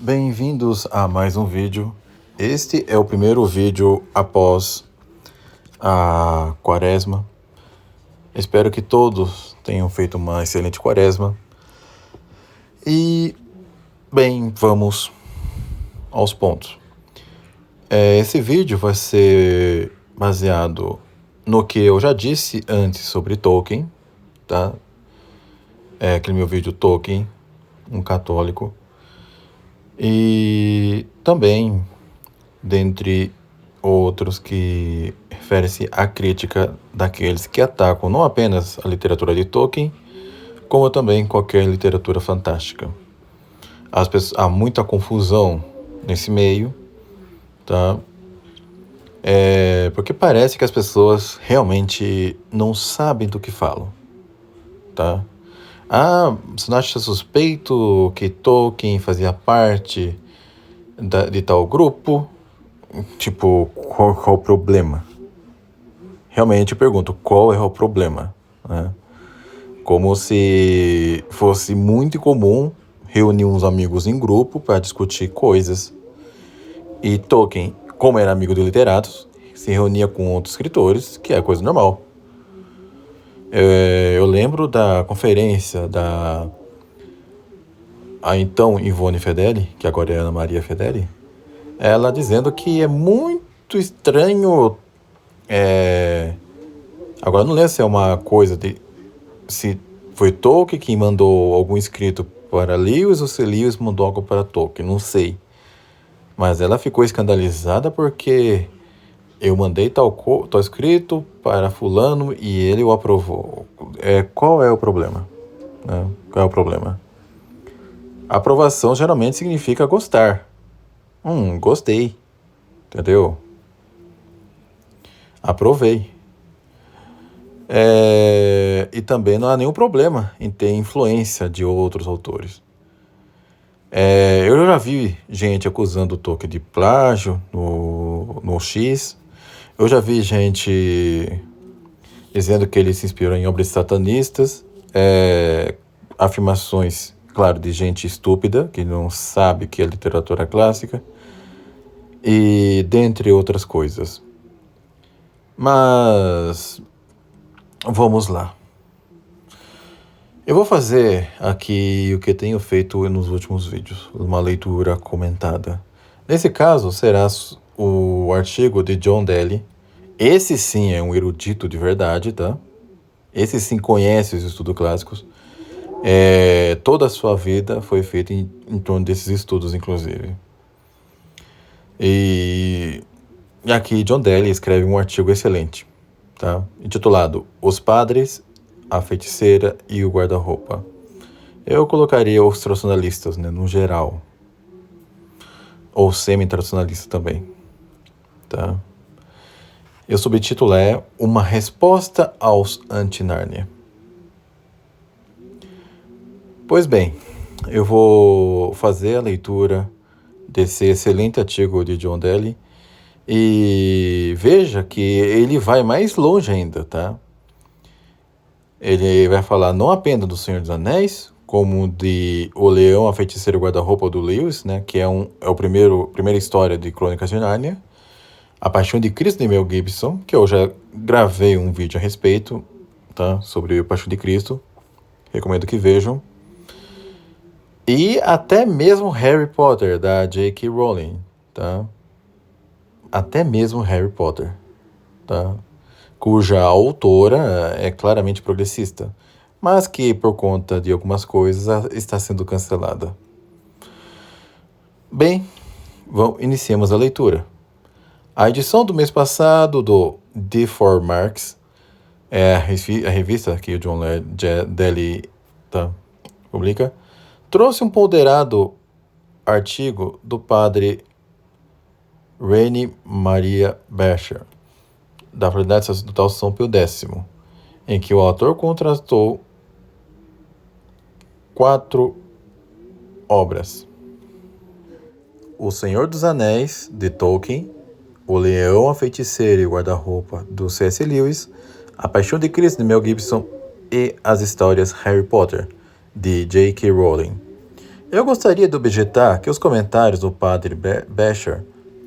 Bem-vindos a mais um vídeo. Este é o primeiro vídeo após a quaresma. Espero que todos tenham feito uma excelente quaresma. E, bem, vamos aos pontos. Esse vídeo vai ser baseado no que eu já disse antes sobre Tolkien, tá? Aquele meu vídeo Tolkien, um católico. E também, dentre outros, que refere-se à crítica daqueles que atacam não apenas a literatura de Tolkien, como também qualquer literatura fantástica. Há muita confusão nesse meio, tá? Porque parece que as pessoas realmente não sabem do que falam, tá? Você não acha suspeito que Tolkien fazia parte de tal grupo? Tipo, qual o problema? Realmente eu pergunto, qual é o problema? Né? Como se fosse muito comum reunir uns amigos em grupo para discutir coisas. E Tolkien, como era amigo de literatos, se reunia com outros escritores, que é coisa normal. Eu lembro da conferência a então Ivone Fedeli, que agora é Ana Maria Fedeli, ela dizendo que é muito estranho. Agora não lembro se é uma coisa de se foi Tolkien que mandou algum escrito para Lewis ou se Lewis mandou algo para Tolkien, não sei. Mas ela ficou escandalizada porque eu mandei tal escrito para fulano e ele o aprovou. Qual é o problema? Qual é o problema? Aprovação geralmente significa gostar. Gostei. Entendeu? Aprovei. E também não há nenhum problema em ter influência de outros autores. Eu já vi gente acusando o Tolkien de plágio no X. Eu já vi gente dizendo que ele se inspirou em obras satanistas. Afirmações, claro, de gente estúpida, que não sabe que é literatura clássica. E dentre outras coisas. Mas vamos lá. Eu vou fazer aqui o que tenho feito nos últimos vídeos, uma leitura comentada. Nesse caso, será o artigo de John Daly. Esse sim é um erudito de verdade, tá? Esse sim conhece os estudos clássicos. Toda a sua vida foi feita em torno desses estudos, inclusive. E aqui John Daly escreve um artigo excelente, tá? Intitulado Os Padres, a Feiticeira e o Guarda-Roupa. Eu colocaria os tradicionalistas, né, no geral. Ou semi-tradicionalistas também, tá? E o subtítulo é Uma Resposta aos Anti-Nárnia. Pois bem, eu vou fazer a leitura desse excelente artigo de John Daly e veja que ele vai mais longe ainda, tá? Ele vai falar não apenas do Senhor dos Anéis, como de O Leão, a Feiticeira e o Guarda-Roupa do Lewis, né, que é a primeira história de Crônicas de Nárnia. A Paixão de Cristo de Mel Gibson, que eu já gravei um vídeo a respeito, tá, sobre a Paixão de Cristo. Recomendo que vejam. E até mesmo Harry Potter, da J.K. Rowling, tá? Até mesmo Harry Potter, tá? Cuja autora é claramente progressista, mas que, por conta de algumas coisas, está sendo cancelada. Bem, iniciemos a leitura. A edição do mês passado do D4 Marks, a revista que o John Daly publica, trouxe um ponderado artigo do padre Rainer Maria Becher, da Faculdade Sacerdotal São Pio X, em que o autor contrastou 4 obras: O Senhor dos Anéis, de Tolkien, O Leão, a Feiticeira e o Guarda-Roupa, do C.S. Lewis, A Paixão de Cristo, de Mel Gibson e As Histórias Harry Potter, de J.K. Rowling. Eu gostaria de objetar que os comentários do padre Becher,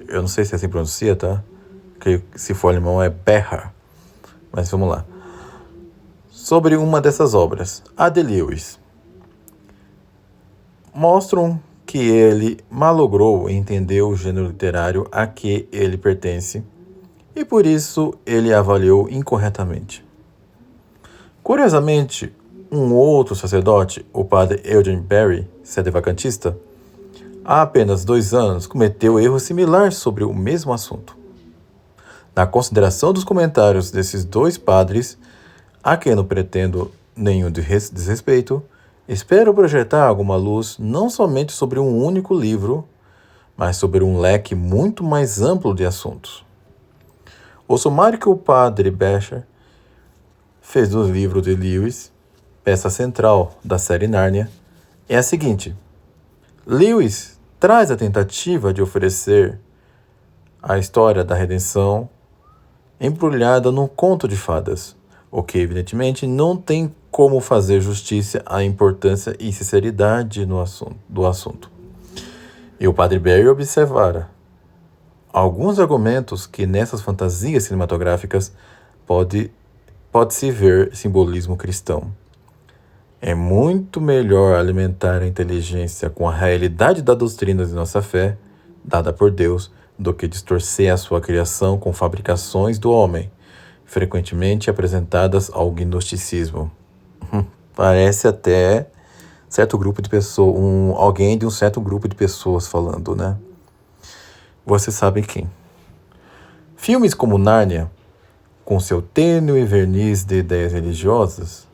eu não sei se assim pronuncia, tá? Que se for alemão é Becher, mas vamos lá. Sobre uma dessas obras, a de Lewis, mostram que ele malogrou entender o gênero literário a que ele pertence e por isso ele avaliou incorretamente. Curiosamente, um outro sacerdote, o padre Eugene Berry, sedevacantista, há apenas 2 anos cometeu erro similar sobre o mesmo assunto. Na consideração dos comentários desses 2 padres, a quem não pretendo nenhum desrespeito, espero projetar alguma luz não somente sobre um único livro, mas sobre um leque muito mais amplo de assuntos. O sumário que o padre Becher fez do livro de Lewis, peça central da série Nárnia, é a seguinte. Lewis traz a tentativa de oferecer a história da redenção embrulhada num conto de fadas, o que evidentemente não tem como fazer justiça à importância e sinceridade do assunto. E o padre Berry observara alguns argumentos que nessas fantasias cinematográficas pode-se ver simbolismo cristão. É muito melhor alimentar a inteligência com a realidade da doutrina de nossa fé, dada por Deus, do que distorcer a sua criação com fabricações do homem, frequentemente apresentadas ao gnosticismo. Parece até certo grupo de pessoas, alguém de um certo grupo de pessoas falando, né? Você sabe quem. Filmes como Nárnia, com seu tênue verniz de ideias religiosas,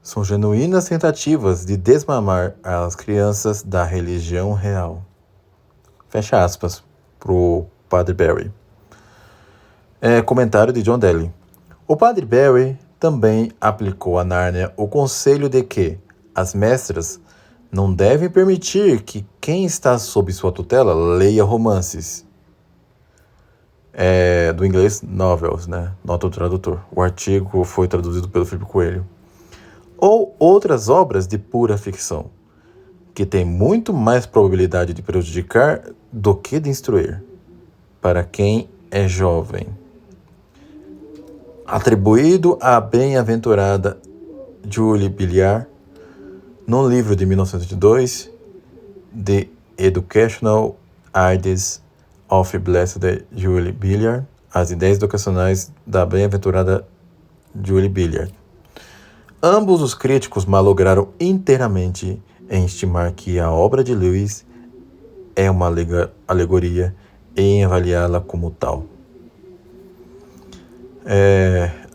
são genuínas tentativas de desmamar as crianças da religião real. Fecha aspas pro Padre Berry. Comentário de John Daly. O Padre Berry também aplicou a Nárnia o conselho de que as mestras não devem permitir que quem está sob sua tutela leia romances. Do inglês novels, né? Nota do tradutor. O artigo foi traduzido pelo Felipe Coelho. Ou outras obras de pura ficção, que têm muito mais probabilidade de prejudicar do que de instruir, para quem é jovem. Atribuído à bem-aventurada Julie Billiard, num livro de 1902, The Educational Ideas of Blessed Julie Billiard, As Ideias Educacionais da Bem-aventurada Julie Billiard. Ambos os críticos malograram inteiramente em estimar que a obra de Lewis é uma alegoria e em avaliá-la como tal.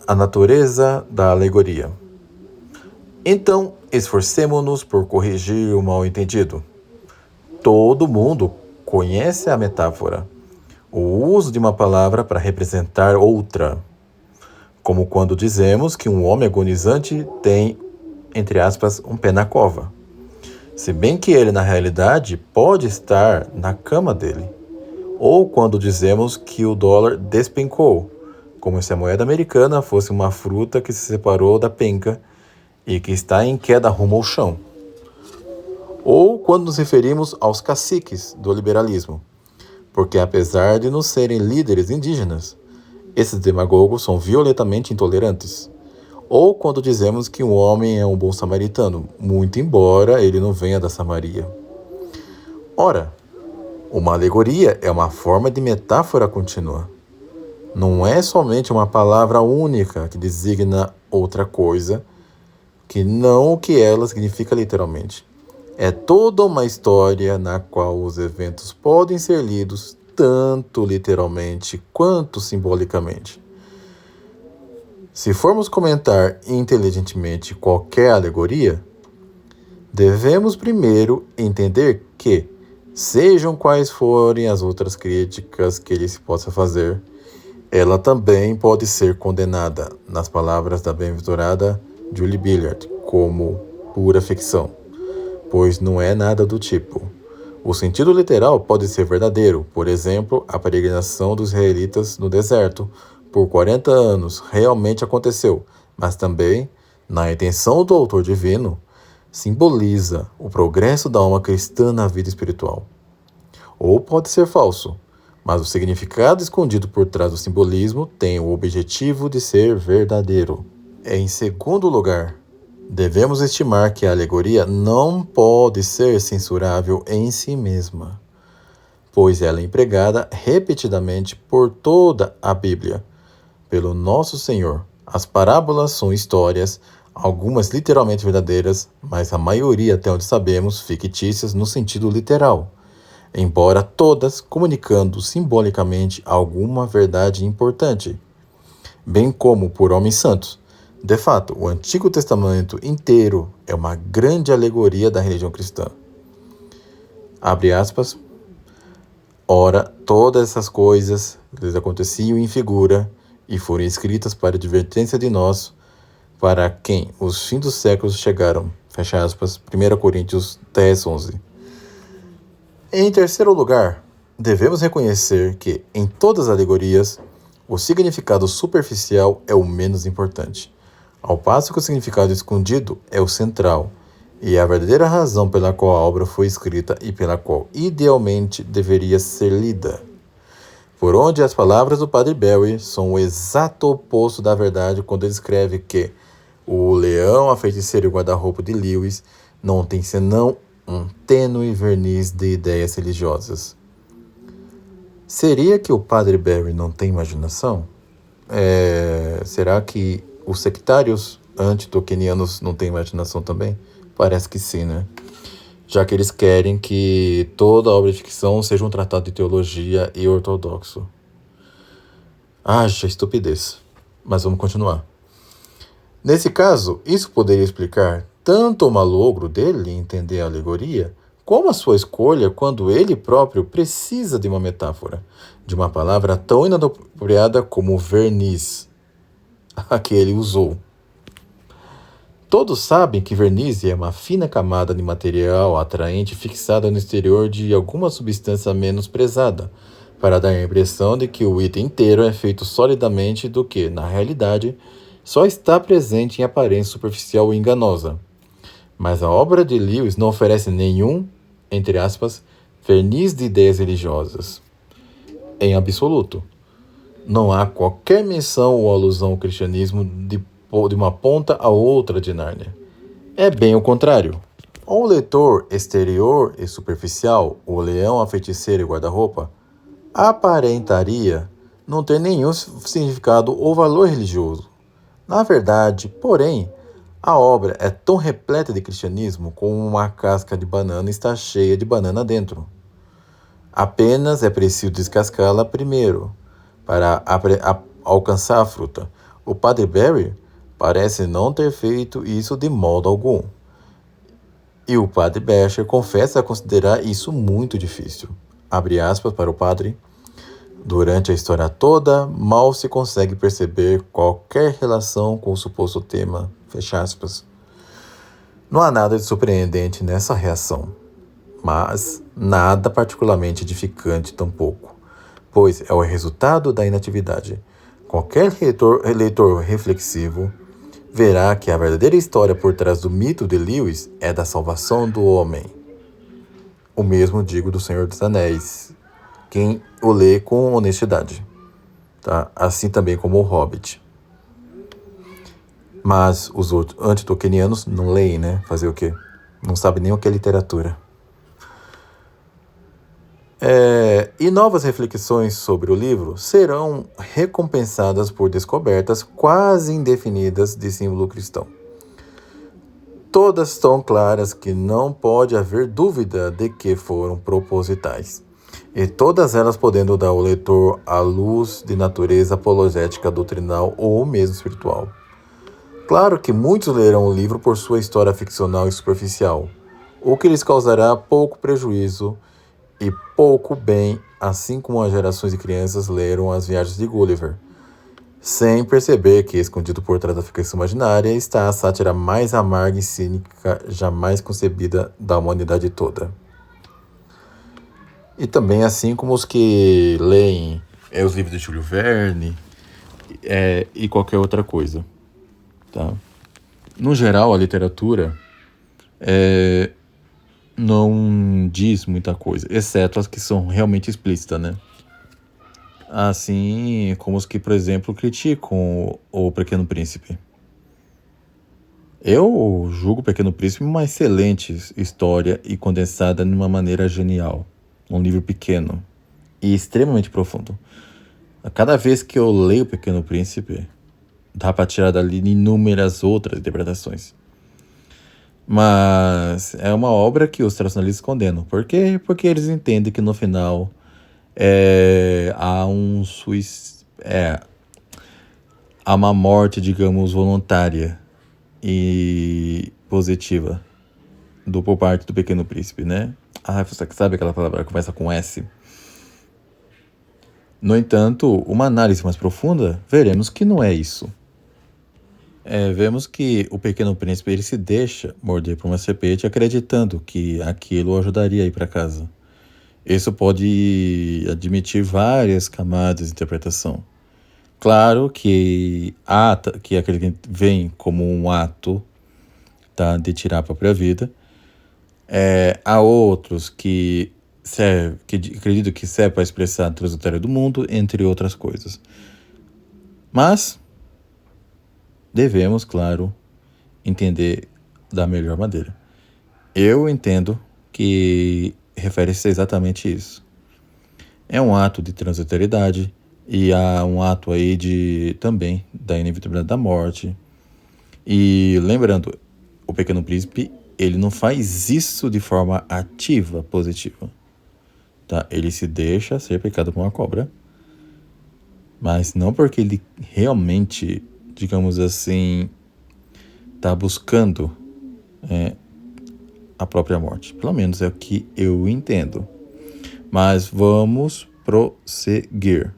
A natureza da alegoria. Então, esforcemo-nos por corrigir o mal-entendido. Todo mundo conhece a metáfora, o uso de uma palavra para representar outra, como quando dizemos que um homem agonizante tem, entre aspas, um pé na cova, se bem que ele, na realidade, pode estar na cama dele. Ou quando dizemos que o dólar despencou, como se a moeda americana fosse uma fruta que se separou da penca e que está em queda rumo ao chão. Ou quando nos referimos aos caciques do liberalismo, porque apesar de não serem líderes indígenas, esses demagogos são violentamente intolerantes. Ou quando dizemos que um homem é um bom samaritano, muito embora ele não venha da Samaria. Ora, uma alegoria é uma forma de metáfora contínua. Não é somente uma palavra única que designa outra coisa que não o que ela significa literalmente. É toda uma história na qual os eventos podem ser lidos tanto literalmente quanto simbolicamente. Se formos comentar inteligentemente qualquer alegoria, devemos primeiro entender que, sejam quais forem as outras críticas que lhe se possa fazer, ela também pode ser condenada, nas palavras da bem-aventurada Julie Billiard, como pura ficção, pois não é nada do tipo. O sentido literal pode ser verdadeiro, por exemplo, a peregrinação dos israelitas no deserto por 40 anos realmente aconteceu, mas também, na intenção do autor divino, simboliza o progresso da alma cristã na vida espiritual. Ou pode ser falso, mas o significado escondido por trás do simbolismo tem o objetivo de ser verdadeiro. Em segundo lugar, devemos estimar que a alegoria não pode ser censurável em si mesma, pois ela é empregada repetidamente por toda a Bíblia, pelo nosso Senhor. As parábolas são histórias, algumas literalmente verdadeiras, mas a maioria, até onde sabemos, fictícias no sentido literal, embora todas comunicando simbolicamente alguma verdade importante, bem como por homens santos. De fato, o Antigo Testamento inteiro é uma grande alegoria da religião cristã. Abre aspas. Ora, todas essas coisas lhes aconteciam em figura e foram escritas para advertência de nós, para quem os fins dos séculos chegaram. Fecha aspas, 1 Coríntios 10, 11. Em terceiro lugar, devemos reconhecer que, em todas as alegorias, o significado superficial é o menos importante, ao passo que o significado escondido é o central, e a verdadeira razão pela qual a obra foi escrita e pela qual idealmente deveria ser lida. Por onde as palavras do Padre Barry são o exato oposto da verdade quando ele escreve que o leão, a feiticeira e o guarda-roupa de Lewis não tem senão um tênue verniz de ideias religiosas. Seria que o Padre Barry não tem imaginação? Será que os sectários anti-tolkienianos não têm imaginação também? Parece que sim, né? Já que eles querem que toda obra de ficção seja um tratado de teologia e ortodoxo. Haja estupidez. Mas vamos continuar. Nesse caso, isso poderia explicar tanto o malogro dele em entender a alegoria, como a sua escolha quando ele próprio precisa de uma metáfora, de uma palavra tão inapropriada como verniz, a que ele usou. Todos sabem que verniz é uma fina camada de material atraente fixada no exterior de alguma substância menos pesada, para dar a impressão de que o item inteiro é feito solidamente do que, na realidade, só está presente em aparência superficial e enganosa. Mas a obra de Lewis não oferece nenhum, entre aspas, verniz de ideias religiosas. Em absoluto. Não há qualquer menção ou alusão ao cristianismo de uma ponta a outra de Nárnia. É bem o contrário. Ao leitor exterior e superficial, o leão, a feiticeira e o guarda-roupa aparentaria não ter nenhum significado ou valor religioso. Na verdade, porém, a obra é tão repleta de cristianismo como uma casca de banana está cheia de banana dentro. Apenas é preciso descascá-la primeiro para alcançar a fruta. O Padre Barry parece não ter feito isso de modo algum. E o Padre Becher confessa considerar isso muito difícil. Abre aspas para o padre. Durante a história toda, mal se consegue perceber qualquer relação com o suposto tema. Fecha aspas. Não há nada de surpreendente nessa reação, mas nada particularmente edificante tampouco, pois é o resultado da inatividade. Qualquer leitor reflexivo verá que a verdadeira história por trás do mito de Lewis é da salvação do homem. O mesmo digo do Senhor dos Anéis, quem o lê com honestidade, tá? Assim também como o Hobbit. Mas os outros anti-tolkienianos não leem, né? Fazer o quê? Não sabem nem o que é literatura. E novas reflexões sobre o livro serão recompensadas por descobertas quase indefinidas de símbolo cristão. Todas tão claras que não pode haver dúvida de que foram propositais, e todas elas podendo dar ao leitor a luz de natureza apologética, doutrinal ou mesmo espiritual. Claro que muitos lerão o livro por sua história ficcional e superficial, o que lhes causará pouco prejuízo e pouco bem, assim como as gerações de crianças leram As Viagens de Gulliver, sem perceber que, escondido por trás da ficção imaginária, está a sátira mais amarga e cínica jamais concebida da humanidade toda. E também assim como os que leem os livros de Júlio Verne e qualquer outra coisa. Tá? No geral, a literatura não diz muita coisa, exceto as que são realmente explícitas, né? Assim como os que, por exemplo, criticam o Pequeno Príncipe. Eu julgo o Pequeno Príncipe uma excelente história e condensada de uma maneira genial. Um livro pequeno e extremamente profundo. A cada vez que eu leio o Pequeno Príncipe, dá para tirar dali inúmeras outras interpretações. Mas é uma obra que os tradicionalistas condenam. Por quê? Porque eles entendem que no final há há uma morte, digamos, voluntária e positiva por parte do Pequeno Príncipe, né? Você sabe aquela palavra que começa com S? No entanto, uma análise mais profunda, veremos que não é isso. Vemos que o Pequeno Príncipe ele se deixa morder por uma serpente acreditando que aquilo o ajudaria a ir para casa. Isso pode admitir várias camadas de interpretação. Claro que aquele que vem como um ato de tirar a própria vida. Há outros que acredito que serve para expressar a trajetória do mundo, entre outras coisas. Mas devemos, claro, entender da melhor maneira. Eu entendo que refere-se a exatamente isso. É um ato de transitoriedade e há um ato aí também da inevitabilidade da morte. E lembrando, o Pequeno Príncipe, ele não faz isso de forma ativa, positiva. Tá? Ele se deixa ser picado por uma cobra, mas não porque ele realmente, digamos assim, está buscando a própria morte. Pelo menos é o que eu entendo. Mas vamos prosseguir.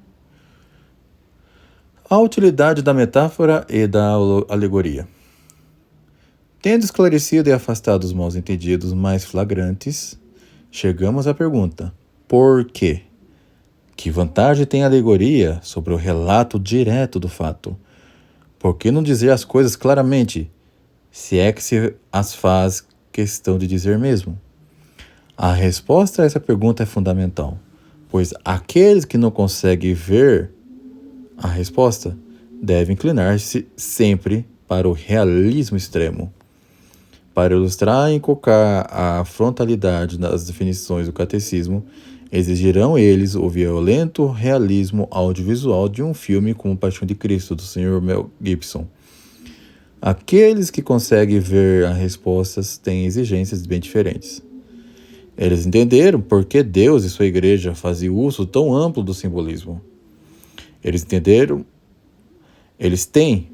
A utilidade da metáfora e da alegoria. Tendo esclarecido e afastado os mal-entendidos mais flagrantes, chegamos à pergunta: por quê? Que vantagem tem a alegoria sobre o relato direto do fato? Por que não dizer as coisas claramente, se é que se as faz questão de dizer mesmo? A resposta a essa pergunta é fundamental, pois aqueles que não conseguem ver a resposta devem inclinar-se sempre para o realismo extremo. Para ilustrar e encocar a frontalidade das definições do catecismo, exigirão eles o violento realismo audiovisual de um filme como Paixão de Cristo, do Sr. Mel Gibson. Aqueles que conseguem ver as respostas têm exigências bem diferentes. Eles entenderam por que Deus e sua igreja faziam uso tão amplo do simbolismo. Eles têm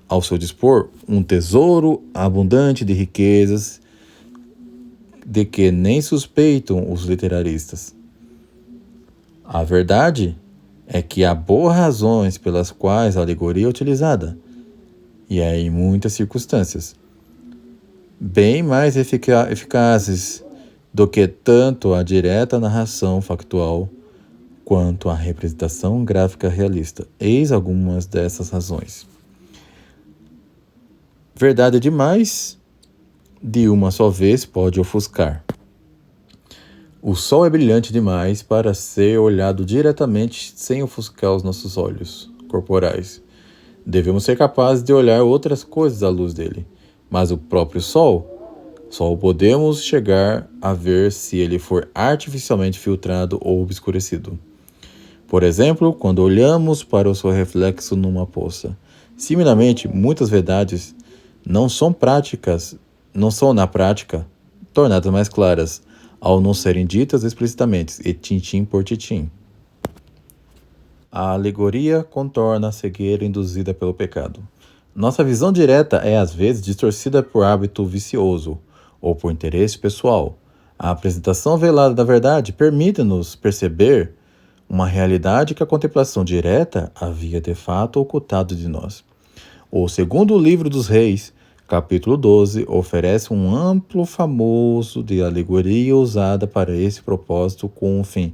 ao seu dispor um tesouro abundante de riquezas de que nem suspeitam os literaristas. A verdade é que há boas razões pelas quais a alegoria é utilizada, e é em muitas circunstâncias bem mais eficazes do que tanto a direta narração factual quanto a representação gráfica realista. Eis algumas dessas razões. Verdade demais, de uma só vez, pode ofuscar. O sol é brilhante demais para ser olhado diretamente sem ofuscar os nossos olhos corporais. Devemos ser capazes de olhar outras coisas à luz dele, mas o próprio sol, só o podemos chegar a ver se ele for artificialmente filtrado ou obscurecido. Por exemplo, quando olhamos para o seu reflexo numa poça. Similarmente, muitas verdades não são na prática tornadas mais claras, ao não serem ditas explicitamente, e tintim por tintim. A alegoria contorna a cegueira induzida pelo pecado. Nossa visão direta é às vezes distorcida por hábito vicioso ou por interesse pessoal. A apresentação velada da verdade permite-nos perceber uma realidade que a contemplação direta havia de fato ocultado de nós. O segundo livro dos Reis, capítulo 12, oferece um amplo famoso de alegoria usada para esse propósito com um fim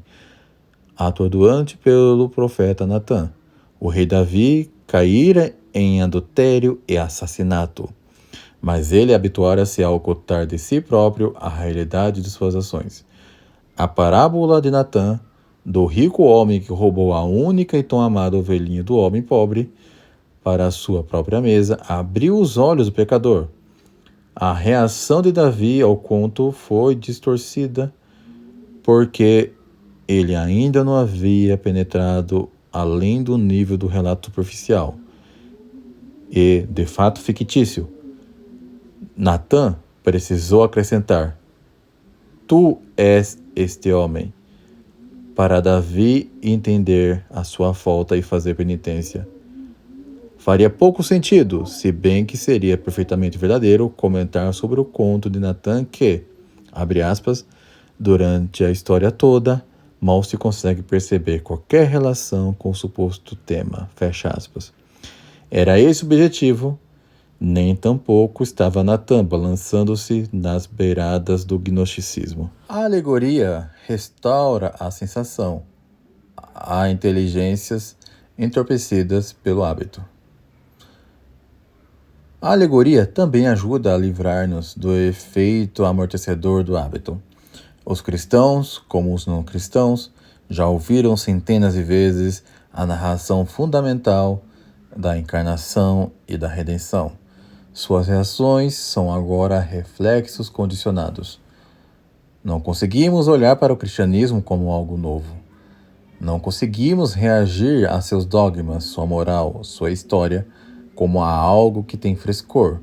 atordoante pelo profeta Natã. O rei Davi caíra em adultério e assassinato. mas ele habituara-se a ocultar de si próprio a realidade de suas ações. A parábola de Natã, do rico homem que roubou a única e tão amada ovelhinha do homem pobre para a sua própria mesa, abriu os olhos do pecador. A reação de Davi ao conto foi distorcida porque ele ainda não havia penetrado além do nível do relato superficial e, de fato, fictício. Natã precisou acrescentar: "Tu és este homem", para Davi entender a sua falta e fazer penitência. Faria pouco sentido, se bem que seria perfeitamente verdadeiro, comentar sobre o conto de Natã que, abre aspas, durante a história toda, mal se consegue perceber qualquer relação com o suposto tema, fecha aspas. Era esse o objetivo, nem tampouco estava Natã balançando-se nas beiradas do gnosticismo. A alegoria restaura a sensação, a inteligências entorpecidas pelo hábito. A alegoria também ajuda a livrar-nos do efeito amortecedor do hábito. Os cristãos, como os não cristãos, já ouviram centenas de vezes a narração fundamental da encarnação e da redenção. Suas reações são agora reflexos condicionados. Não conseguimos olhar para o cristianismo como algo novo. Não conseguimos reagir a seus dogmas, sua moral, sua história, como a algo que tem frescor.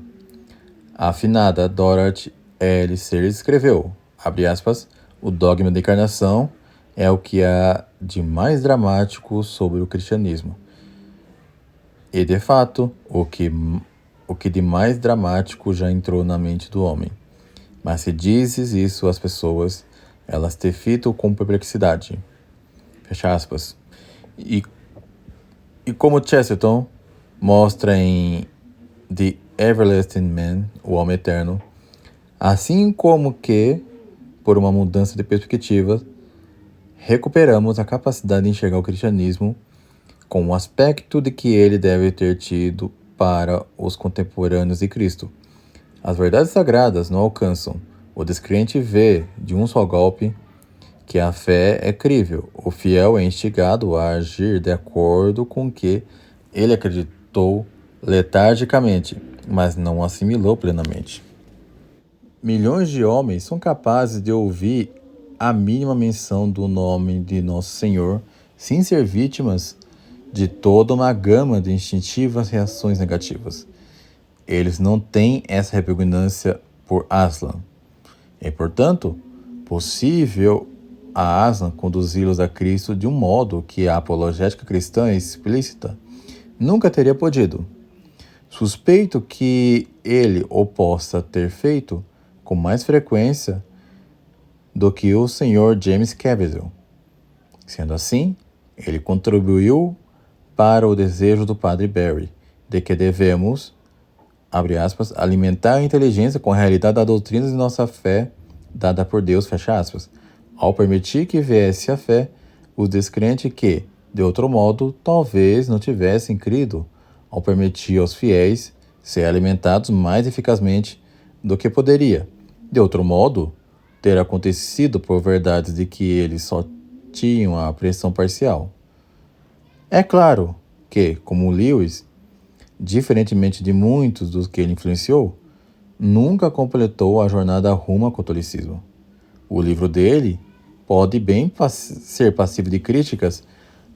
A afinada Dorothy L. Sayers escreveu, abre aspas, o dogma da encarnação é o que há de mais dramático sobre o cristianismo. E, de fato, o que de mais dramático já entrou na mente do homem. Mas se dizes isso às pessoas, elas te fitam com perplexidade. Fecha aspas. E como Chesterton mostra em The Everlasting Man, o Homem Eterno, assim como que, por uma mudança de perspectiva, recuperamos a capacidade de enxergar o cristianismo com o aspecto de que ele deve ter tido para os contemporâneos de Cristo. As verdades sagradas não alcançam. O descrente vê, de um só golpe, que a fé é crível. O fiel é instigado a agir de acordo com o que ele acreditou letargicamente, mas não assimilou plenamente. Milhões de homens são capazes de ouvir a mínima menção do nome de Nosso Senhor sem ser vítimas de toda uma gama de instintivas reações negativas. Eles não têm essa repugnância por Aslan. É, portanto, possível a Aslan conduzi-los a Cristo de um modo que a apologética cristã explícita nunca teria podido. Suspeito que ele o possa ter feito com mais frequência do que o Sr. James Caviezel. Sendo assim, ele contribuiu para o desejo do Padre Barry de que devemos, abre aspas, alimentar a inteligência com a realidade da doutrina de nossa fé dada por Deus, fecha aspas, ao permitir que viesse a fé os descrentes que, de outro modo, talvez não tivessem crido, ao permitir aos fiéis ser alimentados mais eficazmente do que poderia, de outro modo, ter acontecido por verdades de que eles só tinham a apreensão parcial. É claro que, como Lewis, diferentemente de muitos dos que ele influenciou, nunca completou a jornada rumo ao catolicismo. O livro dele pode bem ser passível de críticas,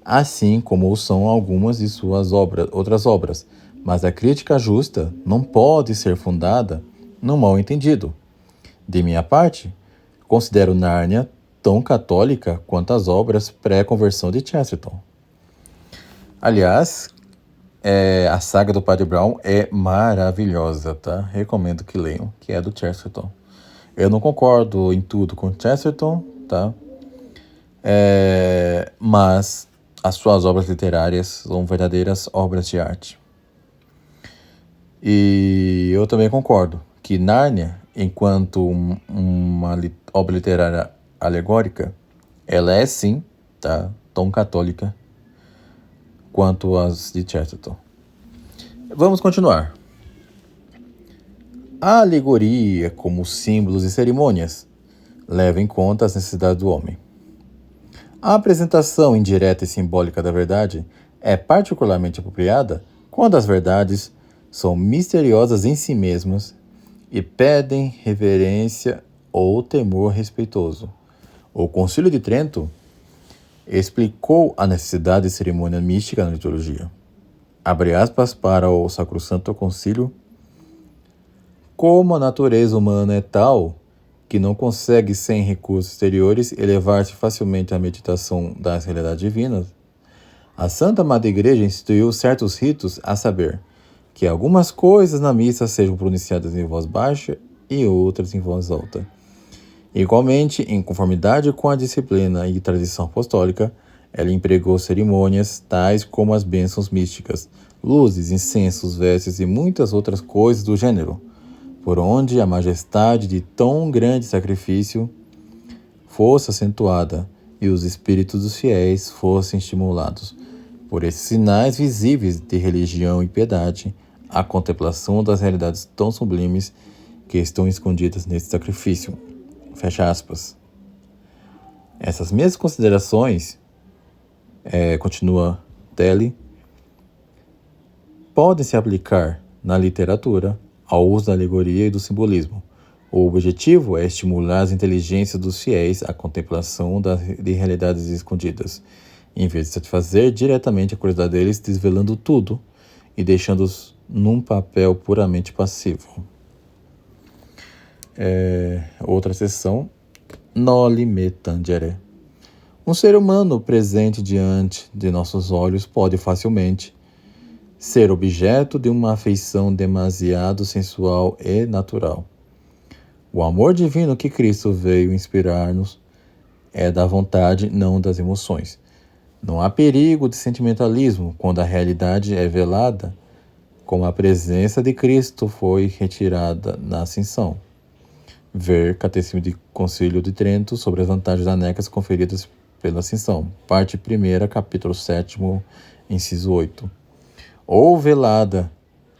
assim como o são algumas de suas outras obras, mas a crítica justa não pode ser fundada no mal-entendido. De minha parte, considero Nárnia tão católica quanto as obras pré-conversão de Chesterton. Aliás, a saga do Padre Brown é maravilhosa, tá? Recomendo que leiam, que é do Chesterton. Eu não concordo em tudo com Chesterton, tá? Mas as suas obras literárias são verdadeiras obras de arte. E eu também concordo que Nárnia, enquanto uma obra literária alegórica, ela é sim, tá, tão católica quanto as de Chesterton. Vamos continuar. A alegoria, como símbolos e cerimônias, leva em conta as necessidades do homem. A apresentação indireta e simbólica da verdade é particularmente apropriada quando as verdades são misteriosas em si mesmas e pedem reverência ou temor respeitoso. O Concílio de Trento explicou a necessidade de cerimônia mística na liturgia. Abre aspas para o Sacrosanto Concílio. Como a natureza humana é tal que não consegue, sem recursos exteriores, elevar-se facilmente à meditação das realidades divinas, a Santa Madre Igreja instituiu certos ritos, a saber, que algumas coisas na missa sejam pronunciadas em voz baixa e outras em voz alta. Igualmente, em conformidade com a disciplina e tradição apostólica, ela empregou cerimônias tais como as bênçãos místicas, luzes, incensos, vestes e muitas outras coisas do gênero, por onde a majestade de tão grande sacrifício fosse acentuada e os espíritos dos fiéis fossem estimulados, por esses sinais visíveis de religião e piedade, à contemplação das realidades tão sublimes que estão escondidas nesse sacrifício. Fecha aspas. Essas mesmas considerações, continua Telly, podem se aplicar na literatura ao uso da alegoria e do simbolismo. O objetivo é estimular as inteligências dos fiéis à contemplação de realidades escondidas, em vez de satisfazer diretamente a curiosidade deles, desvelando tudo e deixando-os num papel puramente passivo. Outra seção, Noli me tangere. Um ser humano presente diante de nossos olhos pode facilmente ser objeto de uma afeição demasiado sensual e natural. O amor divino que Cristo veio inspirar-nos é da vontade, não das emoções. Não há perigo de sentimentalismo quando a realidade é velada, como a presença de Cristo foi retirada na Ascensão. Ver Catecismo de Concílio de Trento sobre as vantagens anecas conferidas pela Ascensão, parte 1, capítulo 7, inciso 8. Ou velada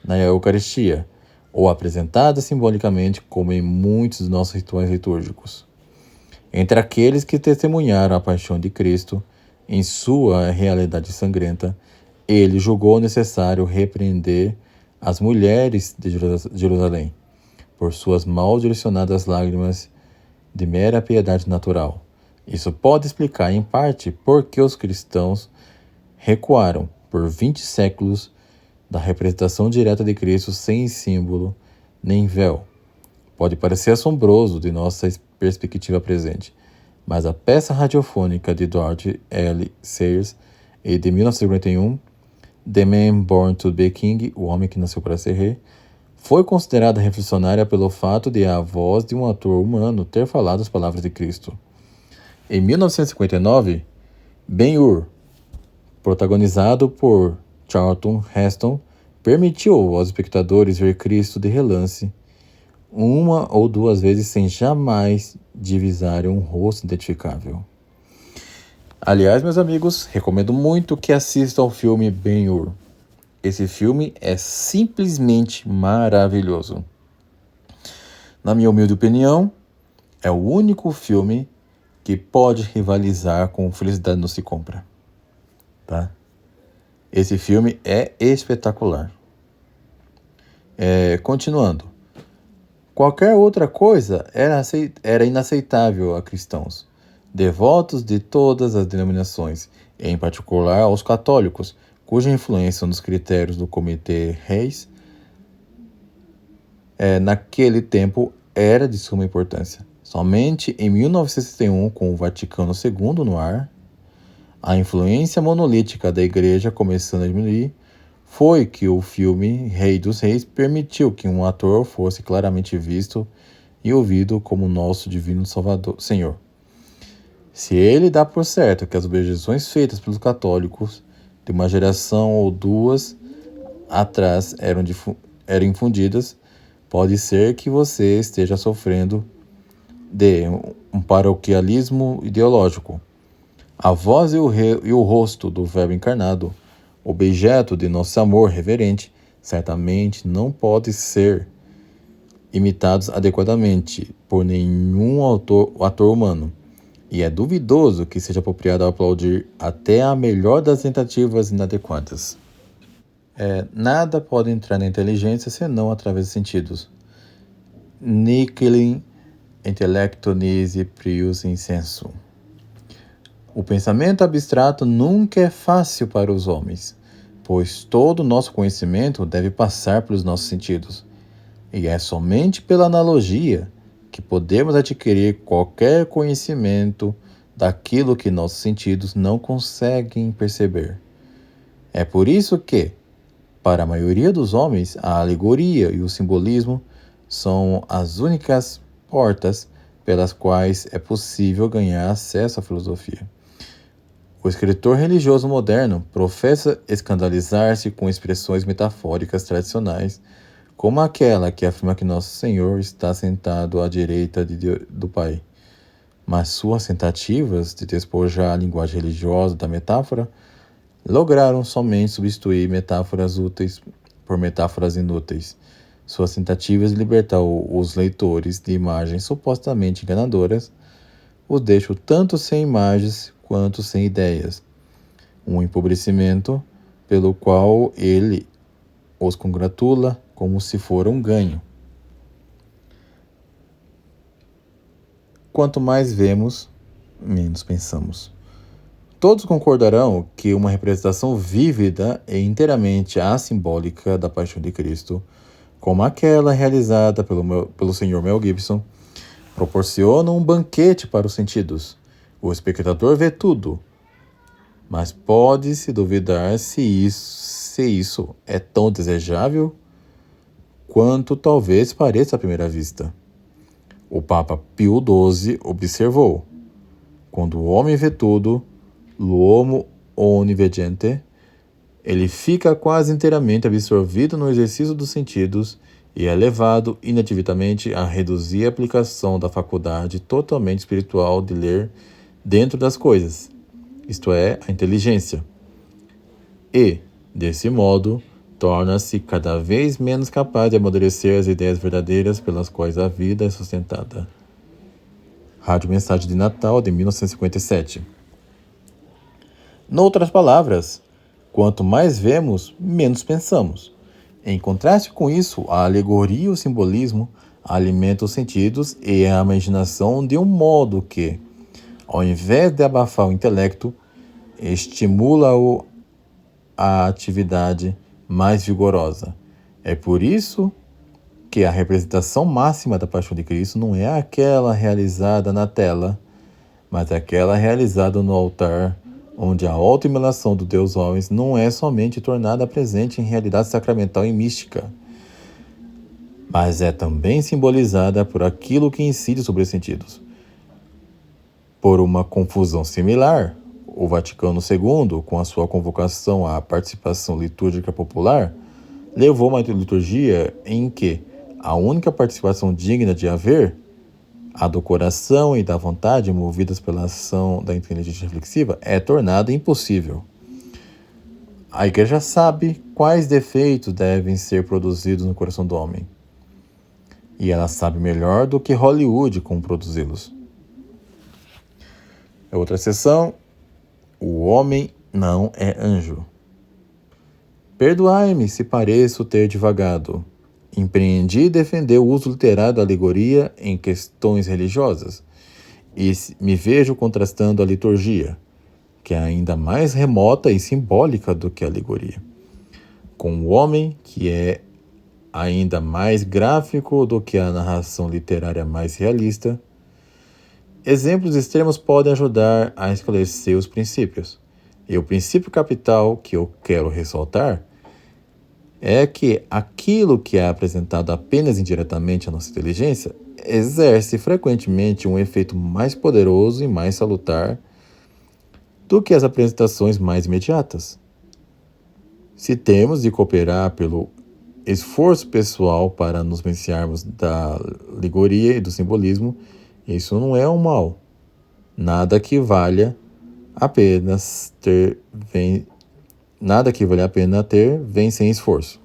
na Eucaristia, ou apresentada simbolicamente, como em muitos dos nossos rituais litúrgicos. Entre aqueles que testemunharam a paixão de Cristo em sua realidade sangrenta, ele julgou necessário repreender as mulheres de Jerusalém por suas mal direcionadas lágrimas de mera piedade natural. Isso pode explicar, em parte, por que os cristãos recuaram por 20 séculos da representação direta de Cristo sem símbolo nem véu. Pode parecer assombroso de nossa perspectiva presente, mas a peça radiofônica de Dorothy L. Sayers e de 1951, The Man Born to be King, O Homem que Nasceu para Ser Rei, foi considerada reflexiónária pelo fato de a voz de um ator humano ter falado as palavras de Cristo. Em 1959, Ben-Hur, protagonizado por Charlton Heston, permitiu aos espectadores ver Cristo de relance, uma ou duas vezes sem jamais divisarem um rosto identificável. Aliás, meus amigos, recomendo muito que assistam ao filme Ben-Hur. Esse filme é simplesmente maravilhoso. Na minha humilde opinião, é o único filme que pode rivalizar com Felicidade Não Se Compra. Tá? Esse filme é espetacular. Continuando. Qualquer outra coisa era inaceitável a cristãos, devotos de todas as denominações, em particular aos católicos, cuja influência nos critérios do Comitê Reis naquele tempo era de suma importância. Somente em 1961, com o Vaticano II no ar, a influência monolítica da Igreja começando a diminuir, foi que o filme Rei dos Reis permitiu que um ator fosse claramente visto e ouvido como nosso divino Salvador, Senhor. Se ele dá por certo que as objeções feitas pelos católicos de uma geração ou duas atrás eram infundidas, pode ser que você esteja sofrendo de um paroquialismo ideológico. A voz e o rosto do Verbo encarnado, objeto de nosso amor reverente, certamente não pode ser imitados adequadamente por nenhum ator humano, e é duvidoso que seja apropriado aplaudir até a melhor das tentativas inadequadas. Nada pode entrar na inteligência senão através dos sentidos. Nihil intellecto nisi prius insensu. O pensamento abstrato nunca é fácil para os homens, pois todo o nosso conhecimento deve passar pelos nossos sentidos. E é somente pela analogia que podemos adquirir qualquer conhecimento daquilo que nossos sentidos não conseguem perceber. É por isso que, para a maioria dos homens, a alegoria e o simbolismo são as únicas portas pelas quais é possível ganhar acesso à filosofia. O escritor religioso moderno professa escandalizar-se com expressões metafóricas tradicionais, como aquela que afirma que Nosso Senhor está sentado à direita do Pai. Mas suas tentativas de despojar a linguagem religiosa da metáfora lograram somente substituir metáforas úteis por metáforas inúteis. Suas tentativas de libertar os leitores de imagens supostamente enganadoras os deixam tanto sem imagens quanto sem ideias. Um empobrecimento pelo qual ele os congratula como se for um ganho. Quanto mais vemos, menos pensamos. Todos concordarão que uma representação vívida e inteiramente assimbólica da Paixão de Cristo, como aquela realizada pelo Sr. Mel Gibson, proporciona um banquete para os sentidos. O espectador vê tudo, mas pode-se duvidar se isso é tão desejável quanto talvez pareça à primeira vista. O Papa Pio XII observou: quando o homem vê tudo, l'uomo onnivedente, ele fica quase inteiramente absorvido no exercício dos sentidos e é levado inadvertidamente a reduzir a aplicação da faculdade totalmente espiritual de ler dentro das coisas, isto é, a inteligência. E, desse modo, torna-se cada vez menos capaz de amadurecer as ideias verdadeiras pelas quais a vida é sustentada. Rádio Mensagem de Natal de 1957. Noutras palavras, quanto mais vemos, menos pensamos. Em contraste com isso, a alegoria e o simbolismo alimentam os sentidos e a imaginação de um modo que, ao invés de abafar o intelecto, estimula-o à atividade mais vigorosa. É por isso que a representação máxima da Paixão de Cristo não é aquela realizada na tela, mas aquela realizada no altar, onde a autoimolação do Deus homens não é somente tornada presente em realidade sacramental e mística, mas é também simbolizada por aquilo que incide sobre os sentidos. Por uma confusão similar, o Vaticano II, com a sua convocação à participação litúrgica popular, levou uma liturgia em que a única participação digna de haver, a do coração e da vontade, movidas pela ação da inteligência reflexiva, é tornada impossível. A Igreja sabe quais defeitos devem ser produzidos no coração do homem. E ela sabe melhor do que Hollywood como produzi-los. Outra seção: o homem não é anjo. Perdoai-me se pareço ter divagado. Empreendi e defendi o uso literário da alegoria em questões religiosas, e me vejo contrastando a liturgia, que é ainda mais remota e simbólica do que a alegoria, com o homem, que é ainda mais gráfico do que a narração literária mais realista. Exemplos extremos podem ajudar a esclarecer os princípios, e o princípio capital que eu quero ressaltar é que aquilo que é apresentado apenas indiretamente à nossa inteligência exerce frequentemente um efeito mais poderoso e mais salutar do que as apresentações mais imediatas. Se temos de cooperar pelo esforço pessoal para nos beneficiarmos da alegoria e do simbolismo, isso não é um mal. Nada que valha a pena ter vem sem esforço.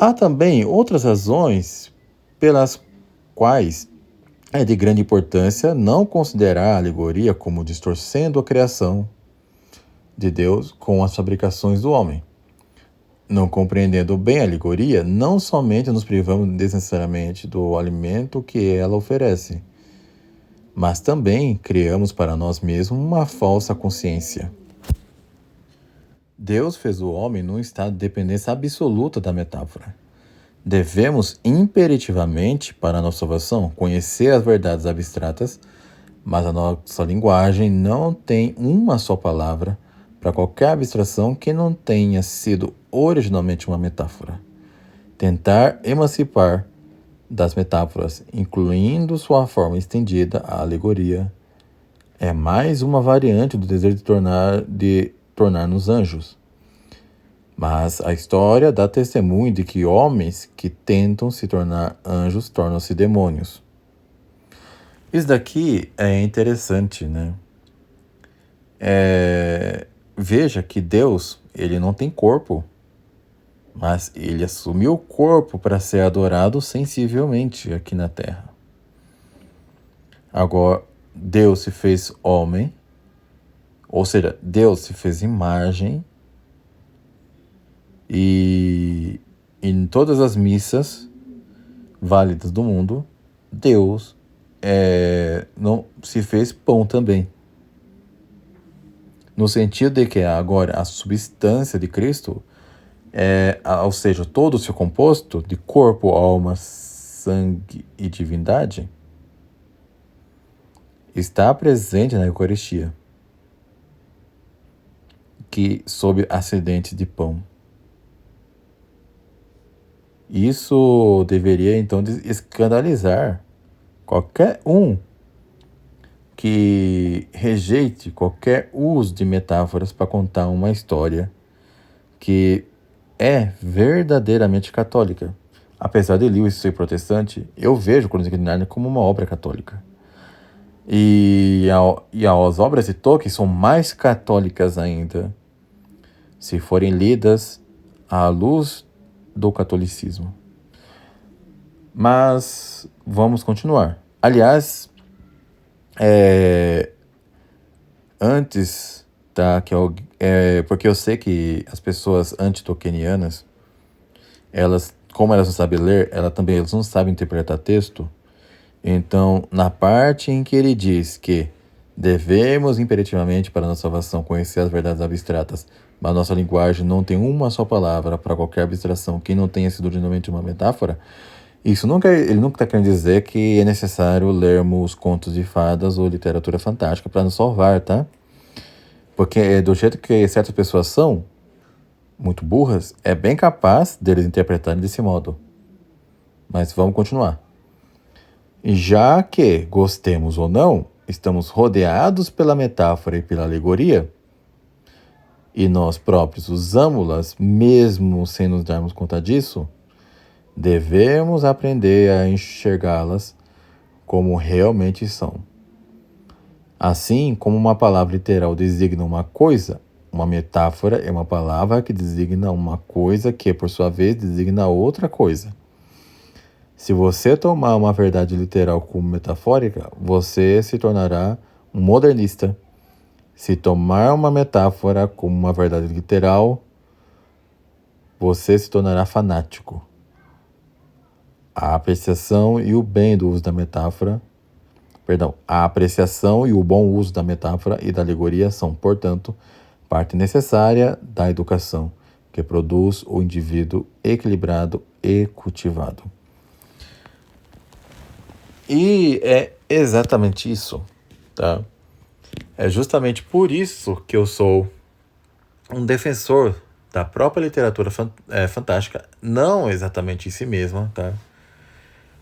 Há também outras razões pelas quais é de grande importância não considerar a alegoria como distorcendo a criação de Deus com as fabricações do homem. Não compreendendo bem a alegoria, não somente nos privamos desnecessariamente do alimento que ela oferece, mas também criamos para nós mesmos uma falsa consciência. Deus fez o homem num estado de dependência absoluta da metáfora. Devemos imperativamente, para a nossa salvação, conhecer as verdades abstratas, mas a nossa linguagem não tem uma só palavra para qualquer abstração que não tenha sido originalmente uma metáfora. Tentar emancipar das metáforas, incluindo sua forma estendida, a alegoria, é mais uma variante do desejo de tornar-nos anjos. Mas a história dá testemunho de que homens que tentam se tornar anjos tornam-se demônios. Isso daqui é interessante, né? Veja que Deus, ele não tem corpo, mas ele assumiu o corpo para ser adorado sensivelmente aqui na Terra. Agora, Deus se fez homem, ou seja, Deus se fez imagem, e em todas as missas válidas do mundo, Deus não se fez pão também. No sentido de que agora a substância de Cristo, ou seja, todo o seu composto de corpo, alma, sangue e divindade, está presente na Eucaristia, que sob acidente de pão. Isso deveria então escandalizar qualquer um que rejeite qualquer uso de metáforas para contar uma história que é verdadeiramente católica. Apesar de Lewis ser protestante, eu vejo Crônicas de Nárnia como uma obra católica. E as obras de Tolkien são mais católicas ainda, se forem lidas à luz do catolicismo. Mas vamos continuar. Aliás, antes, tá, porque eu sei que as pessoas anti-tolkienianas, como elas não sabem ler, elas não sabem interpretar texto. Então, na parte em que ele diz que devemos imperativamente para nossa salvação conhecer as verdades abstratas, mas nossa linguagem não tem uma só palavra para qualquer abstração que não tenha sido originalmente uma metáfora, ele nunca está querendo dizer que é necessário lermos contos de fadas ou literatura fantástica para nos salvar, tá? Porque do jeito que certas pessoas são, muito burras, é bem capaz deles interpretarem desse modo. Mas vamos continuar. Já que, gostemos ou não, estamos rodeados pela metáfora e pela alegoria, e nós próprios usamos-las mesmo sem nos darmos conta disso, devemos aprender a enxergá-las como realmente são. Assim como uma palavra literal designa uma coisa, uma metáfora é uma palavra que designa uma coisa que, por sua vez, designa outra coisa. Se você tomar uma verdade literal como metafórica, você se tornará um modernista. Se tomar uma metáfora como uma verdade literal, você se tornará fanático. A apreciação e o bem do uso da metáfora, a apreciação e o bom uso da metáfora e da alegoria são, portanto, parte necessária da educação, que produz o indivíduo equilibrado e cultivado. E é exatamente isso, tá? É justamente por isso que eu sou um defensor da própria literatura fantástica, não exatamente em si mesma, tá?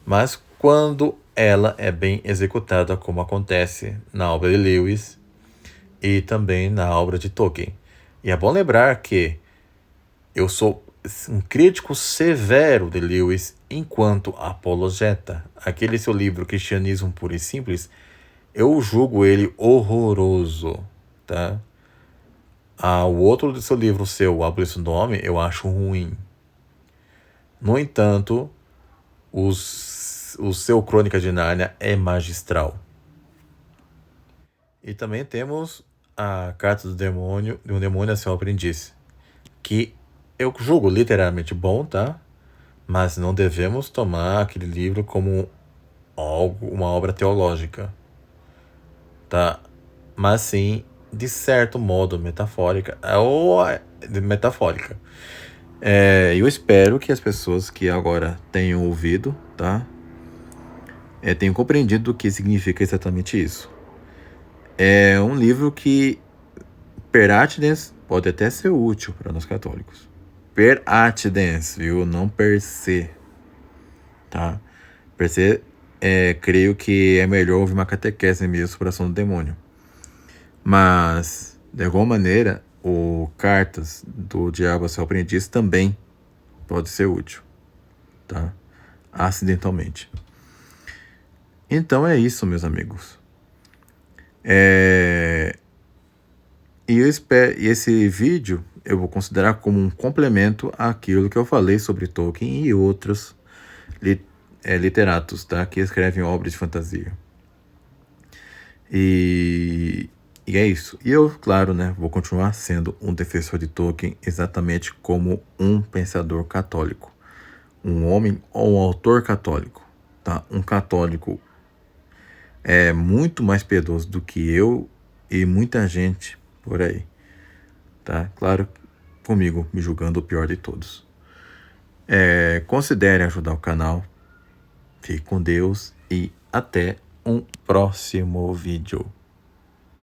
Mas quando ela é bem executada, como acontece na obra de Lewis e também na obra de Tolkien. E é bom lembrar que eu sou um crítico severo de Lewis enquanto apologeta. Aquele seu livro, Cristianismo Puro e Simples, eu julgo ele horroroso, tá? O outro do seu livro, A Abolição do Homem, eu acho ruim. No entanto, o seu Crônica de Nárnia é magistral. E também temos a Carta do Demônio, de um Demônio a Seu Aprendiz, que eu julgo literalmente bom, tá? Mas não devemos tomar aquele livro como uma obra teológica, tá? Mas sim, de certo modo, metafórica. Metafórica. Eu espero que as pessoas que agora tenham ouvido, tá? Tenham compreendido o que significa exatamente isso. É um livro que, per accidens, pode até ser útil para nós católicos. Per accidens, viu? Não per se. Tá? Per se, creio que é melhor ouvir uma catequese mesmo sobre a ação do demônio. Mas, de alguma maneira, o Cartas do Diabo a Seu Aprendiz também pode ser útil, tá? Acidentalmente. Então é isso, meus amigos. E esse vídeo eu vou considerar como um complemento àquilo que eu falei sobre Tolkien e outros literatos, tá? Que escrevem obras de fantasia. E é isso. E eu, claro, né, vou continuar sendo um defensor de Tolkien exatamente como um pensador católico. Um homem ou um autor católico, tá? Um católico é muito mais piedoso do que eu e muita gente por aí, tá? Claro, comigo me julgando o pior de todos. Considere ajudar o canal. Fique com Deus e até um próximo vídeo.